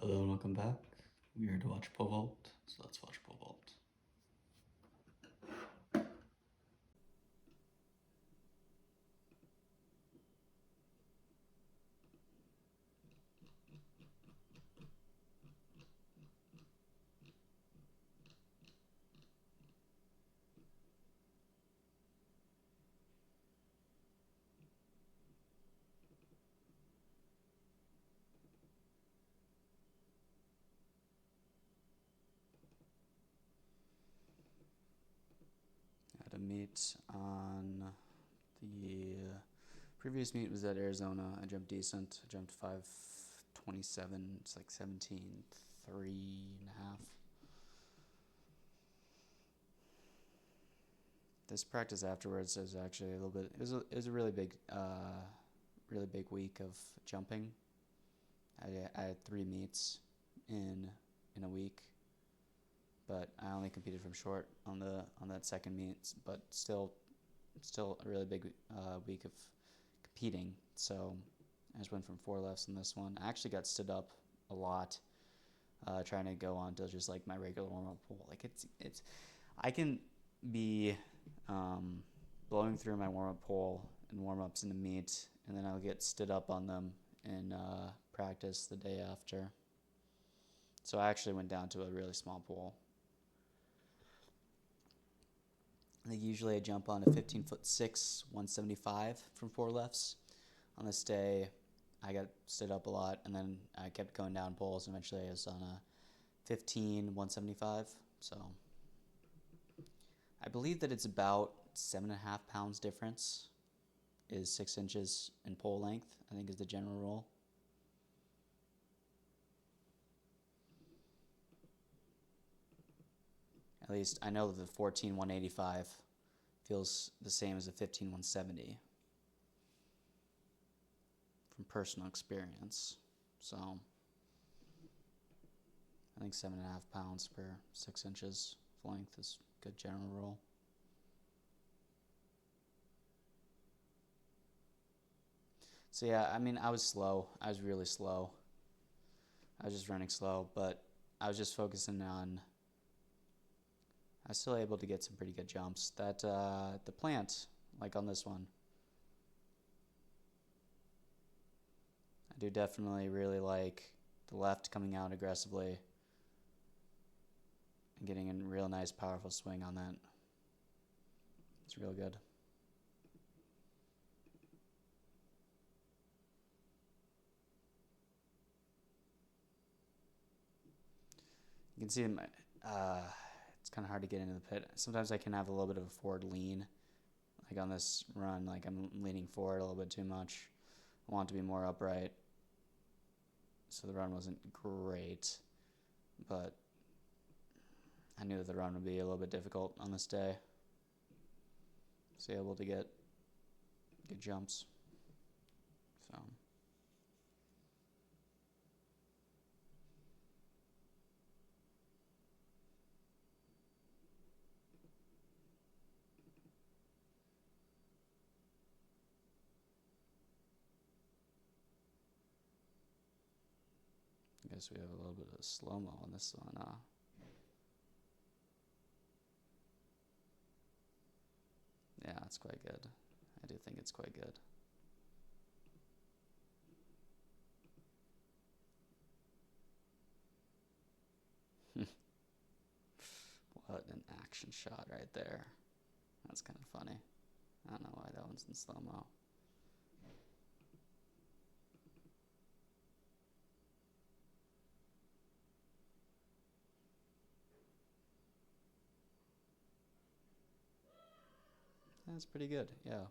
Hello and welcome back. We're here to watch pole vault, so let's watch pole vault. Had a meet on the previous meet was at Arizona. I jumped decent. I jumped 527. It's like 17.3.5. This practice afterwards was actually a little bit. It was a really big week of jumping. I had 3 meets in a week, but I only competed from short on that second meet. But still a really big week of competing. So I just went from 4 lefts in this one. I actually got stood up a lot, trying to go on to just like my regular warm up pool. Like I can be blowing through my warm up pole and warm ups in the meet, and then I'll get stood up on them in practice the day after. So I actually went down to a really small pool. I think usually I jump on a 15'6", 175 from 4 lefts. On this day, I got stood up a lot, and then I kept going down poles, and eventually I was on a 15, 175. So I believe that it's about 7.5 pounds difference is 6 inches in pole length, I think is the general rule. At least I know that the 14, 185 feels the same as the 15, 170 from personal experience. So I think 7.5 pounds per 6 inches of length is a good general rule. So yeah, I mean, I was slow. I was really slow. I was just running slow, but I was just focusing on. I was still able to get some pretty good jumps. That the plant, like on this one, I do definitely really like the left coming out aggressively and getting a real nice, powerful swing on that. It's real good. You can see it's kind of hard to get into the pit. Sometimes I can have a little bit of a forward lean. Like on this run, like I'm leaning forward a little bit too much. I want it to be more upright. So the run wasn't great, but I knew that the run would be a little bit difficult on this day. So able to get good jumps. So I guess we have a little bit of slow-mo on this one. Yeah, it's quite good. I do think it's quite good. What an action shot right there. That's kind of funny. I don't know why that one's in slow-mo. That's pretty good, yeah.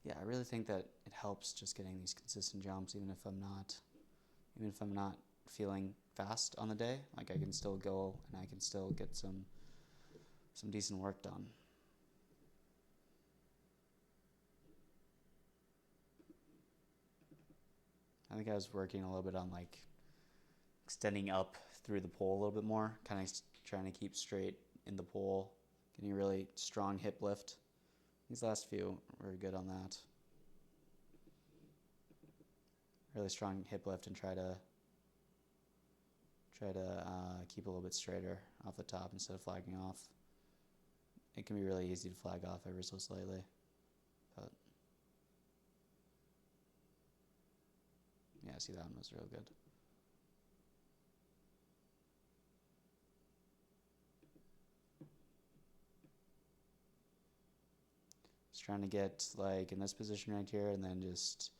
Yeah, I really think that it helps just getting these consistent jumps, even if I'm not feeling fast on the day. Like I can still go and I can still get some decent work done. I think I was working a little bit on like extending up through the pole a little bit more, kind of trying to keep straight in the pole, getting a really strong hip lift. These last few were good on that. really strong hip lift and try to keep a little bit straighter off the top instead of flagging off. It can be really easy to flag off ever so slightly, but yeah, see, that one was real good. Just trying to get like in this position right here, and then just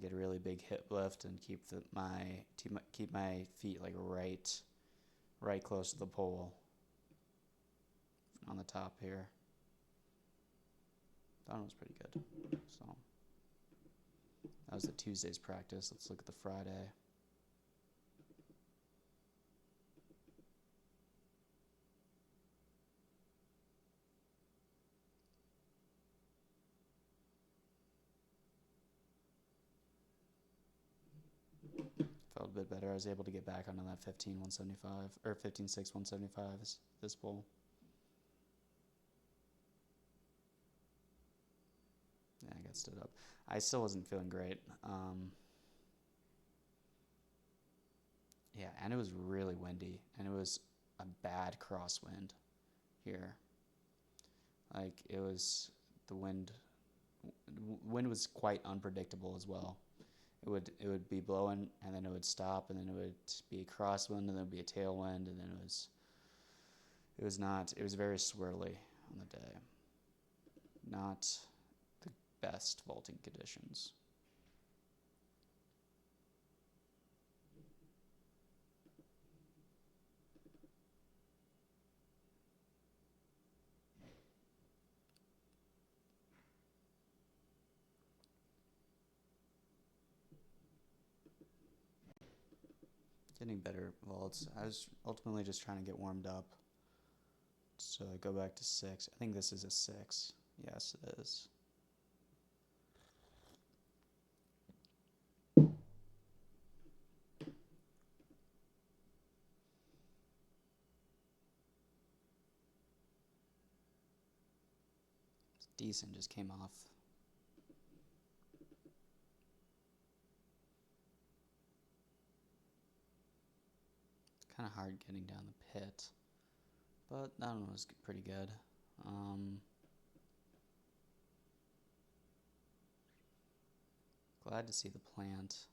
get a really big hip lift and keep my feet like right close to the pole on the top here. That one was pretty good. So that was the Tuesday's practice. Let's look at the Friday. Felt a bit better. I was able to get back onto that 15-175 or 15-6-175 this pull. Yeah, I got stood up. I still wasn't feeling great. Yeah, and it was really windy, and it was a bad crosswind here. Like it was the wind was quite unpredictable as well. It would be blowing, and then it would stop, and then it would be a crosswind, and then it would be a tailwind, and then it was very swirly on the day. Not the best vaulting conditions. Getting better vaults. I was ultimately just trying to get warmed up. So I go back to 6. I think this is a 6. Yes, it is. It's decent, just came off. It's kind of hard getting down the pit, but that one was pretty good. Glad to see the plant.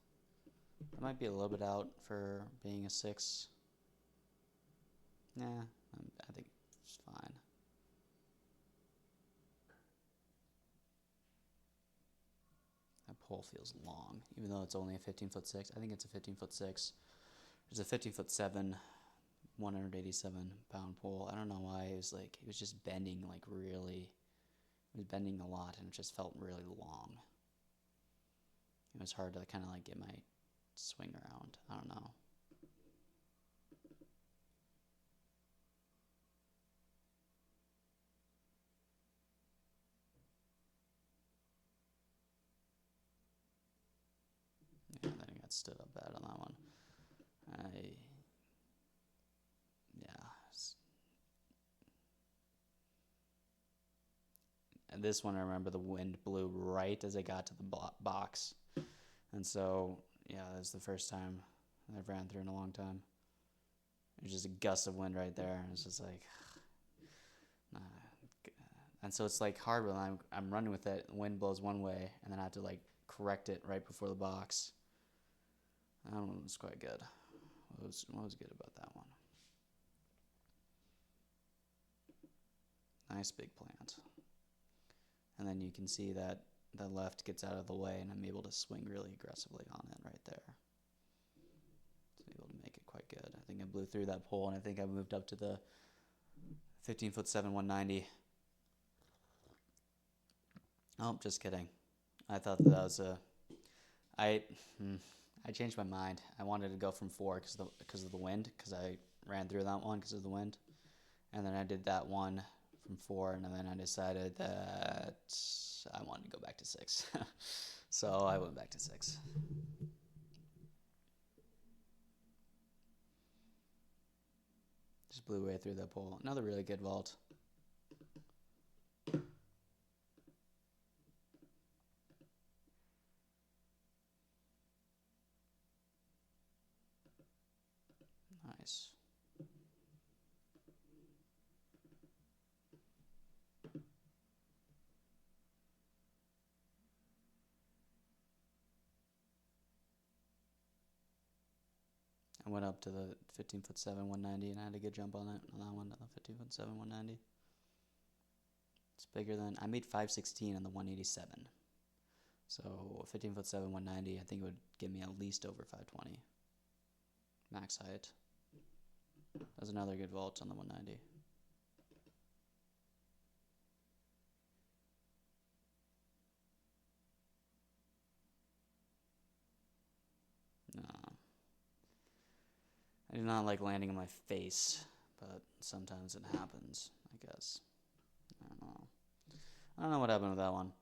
I might be a little bit out for being a 6. Nah, I think it's fine. That pole feels long, even though it's only a 15'6". I think it's a 15'6". There's a 15'7", 187-pound pole. I don't know why it was just bending like really. It was bending a lot, and it just felt really long. It was hard to kind of like get my swing around. I don't know. Yeah, then I got stood up bad on that one. And this one, I remember the wind blew right as I got to the box. And so, yeah, that's the first time I've ran through in a long time. There's just a gust of wind right there, and it's just like, and so it's like hard when I'm running with it. The wind blows one way, and then I have to like correct it right before the box. That one was quite good. What was good about that one? Nice big plant. And then you can see that the left gets out of the way, and I'm able to swing really aggressively on it right there. So able to make it quite good. I think I blew through that pole, and I think I moved up to the 15'7", 190. Oh, just kidding. I thought that was I changed my mind. I wanted to go from 4 because of the wind, because I ran through that one because of the wind. And then I did that one from 4, and then I decided that I wanted to go back to 6. So I went back to 6. Just blew way through that pole. Another really good vault. Nice. I went up to the 15'7", 190, and I had a good jump on it on that one, on the 15'7", 190. It's bigger than I made 516 on the 187. So 15'7", 190. I think it would give me at least over 520 max height. That was another good vault on the 190. No. I do not like landing on my face, but sometimes it happens, I guess. I don't know. I don't know what happened with that one.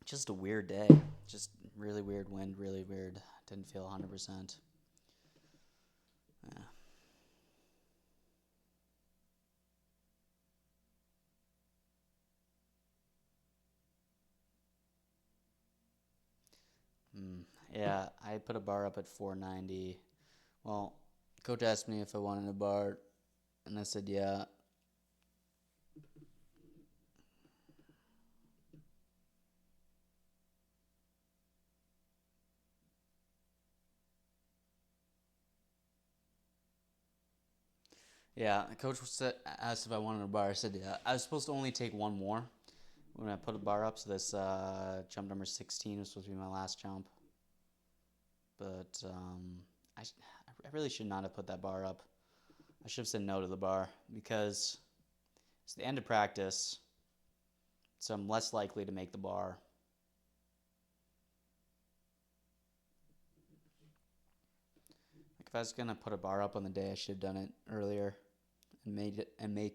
Just a weird day. Just really weird wind, really weird. Didn't feel 100%. Yeah. Yeah, I put a bar up at 490. Well, coach asked me if I wanted a bar, and I said yeah. Yeah, coach asked if I wanted a bar. I said yeah. I was supposed to only take one more when I put a bar up, so this jump number 16 was supposed to be my last jump. But I really should not have put that bar up. I should have said no to the bar because it's the end of practice, so I'm less likely to make the bar. Like if I was gonna put a bar up on the day, I should have done it earlier and make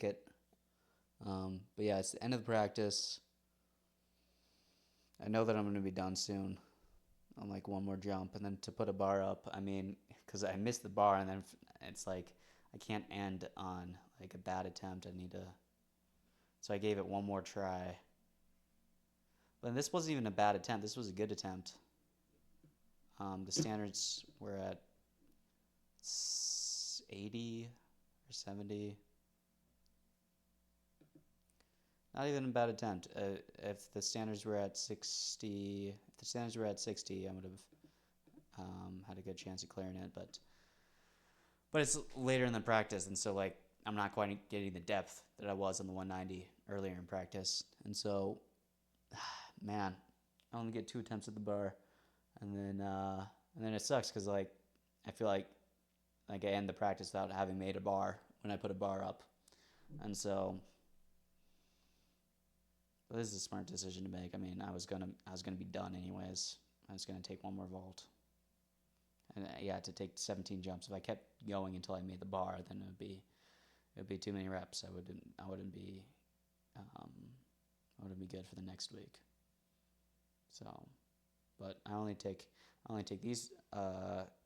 it. But yeah, it's the end of the practice. I know that I'm gonna be done soon on like one more jump, and then to put a bar up, I mean, because I missed the bar, and then it's like I can't end on like a bad attempt. I need to, so I gave it one more try. But this wasn't even a bad attempt. This was a good attempt. The standards were at 80 or 70. Not even a bad attempt. If the standards were at 60, I would have had a good chance of clearing it. But it's later in the practice, and so like I'm not quite getting the depth that I was on the 190 earlier in practice, and so man, I only get 2 attempts at the bar, and then it sucks because like I feel like I end the practice without having made a bar when I put a bar up, and so this is a smart decision to make. I mean, I was gonna be done anyways. I was gonna take one more vault, and yeah, to take 17 jumps. If I kept going until I made the bar, then it would be too many reps. I wouldn't be good for the next week. So, but I only take these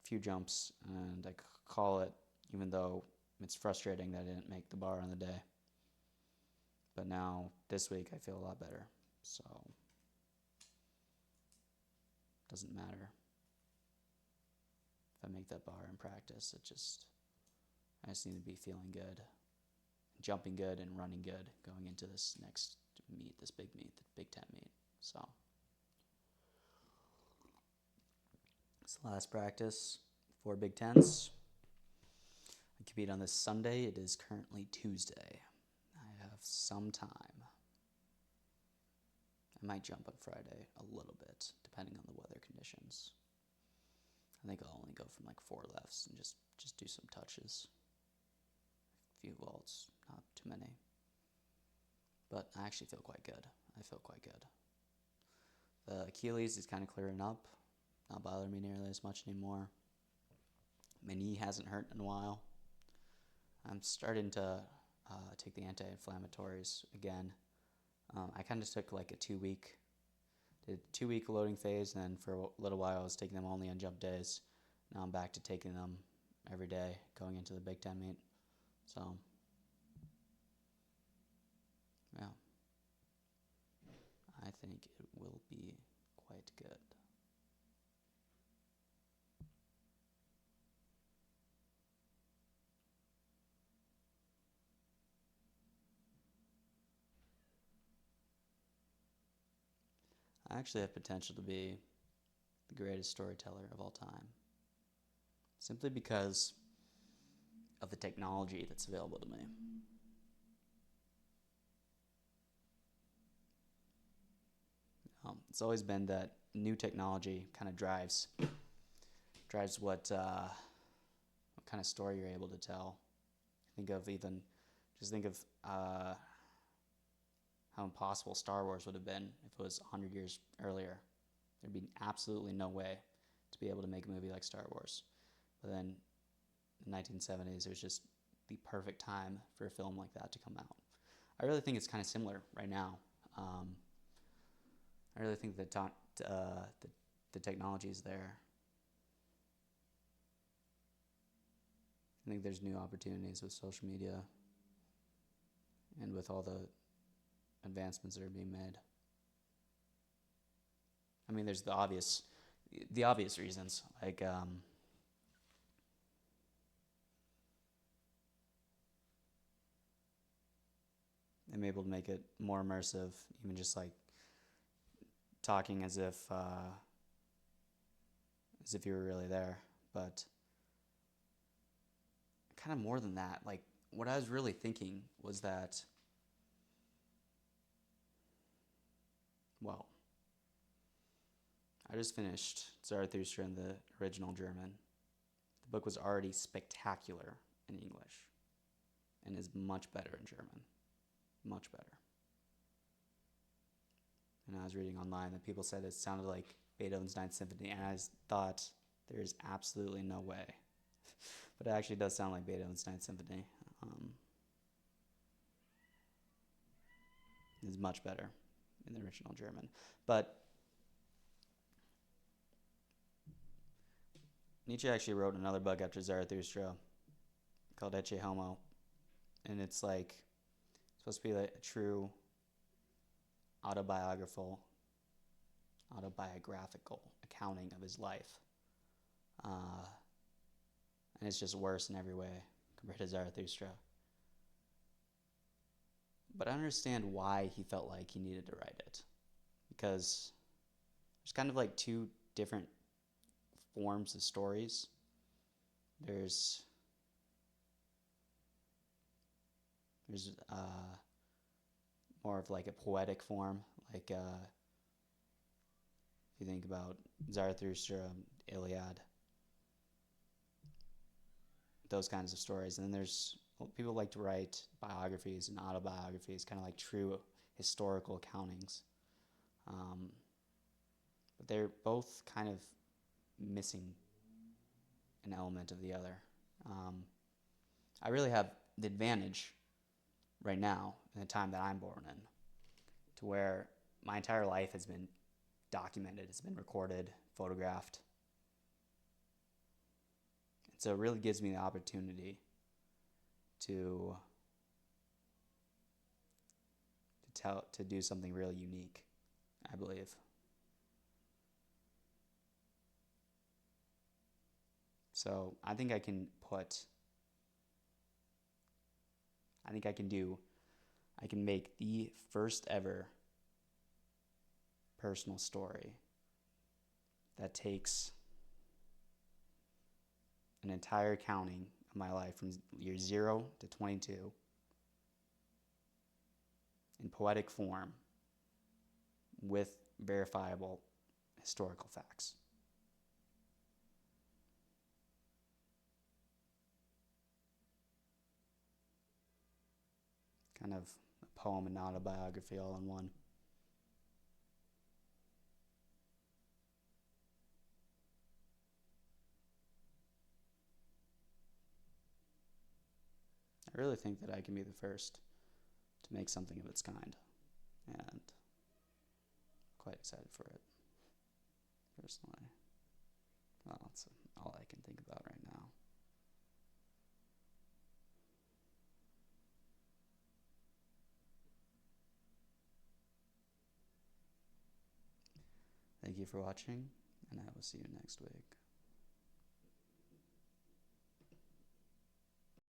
few jumps, and I call it, even though it's frustrating that I didn't make the bar on the day. But now this week I feel a lot better, so it doesn't matter if I make that bar in practice. I just need to be feeling good, jumping good, and running good going into this next meet, this big meet, the Big Ten meet. So it's the last practice for Big Tens. I compete on this Sunday. It is currently Tuesday. I have some time. I might jump on Friday a little bit, depending on the weather conditions. I think I'll only go from like 4 lefts and just do some touches. A few vaults, not too many. But I actually feel quite good. I feel quite good. The Achilles is kind of clearing up. Not bothering me nearly as much anymore. My knee hasn't hurt in a while. I'm starting to take the anti-inflammatories again. I kind of took like a 2-week loading phase, and then for a little while I was taking them only on jump days. Now I'm back to taking them every day going into the Big Ten meet. So, yeah. I think it will be quite good. I actually have potential to be the greatest storyteller of all time, simply because of the technology that's available to me. It's always been that new technology kind of drives what kind of story you're able to tell. Think of how impossible Star Wars would have been if it was 100 years earlier. There'd be absolutely no way to be able to make a movie like Star Wars. But then in the 1970s, it was just the perfect time for a film like that to come out. I really think it's kind of similar right now. I really think that the technology is there. I think there's new opportunities with social media and with all the advancements that are being made. I mean, there's the obvious reasons, like I'm able to make it more immersive, even just like talking as if you were really there. But kind of more than that, like what I was really thinking was that, well, I just finished Zarathustra in the original German. The book was already spectacular in English and is much better in German. Much better. And I was reading online that people said it sounded like Beethoven's Ninth Symphony, and I thought there's absolutely no way. But it actually does sound like Beethoven's Ninth Symphony. It's much better in the original German. But Nietzsche actually wrote another book after Zarathustra called Ecce Homo, and it's like supposed to be like a true autobiographical accounting of his life, and it's just worse in every way compared to Zarathustra. But I understand why he felt like he needed to write it, because there's kind of like two different forms of stories. There's more of like a poetic form, like if you think about Zarathustra, Iliad, those kinds of stories. And then there's people like to write biographies and autobiographies, kind of like true historical accountings. But they're both kind of missing an element of the other. I really have the advantage right now in the time that I'm born in, to where my entire life has been documented, it's been recorded, photographed. And so it really gives me the opportunity to do something really unique, I believe. So I think I can make the first ever personal story that takes an entire accounting of my life from year 0 to 22 in poetic form with verifiable historical facts. Kind of a poem and autobiography all in one. I really think that I can be the first to make something of its kind, and I'm quite excited for it, personally. Well, that's all I can think about right now. Thank you for watching, and I will see you next week.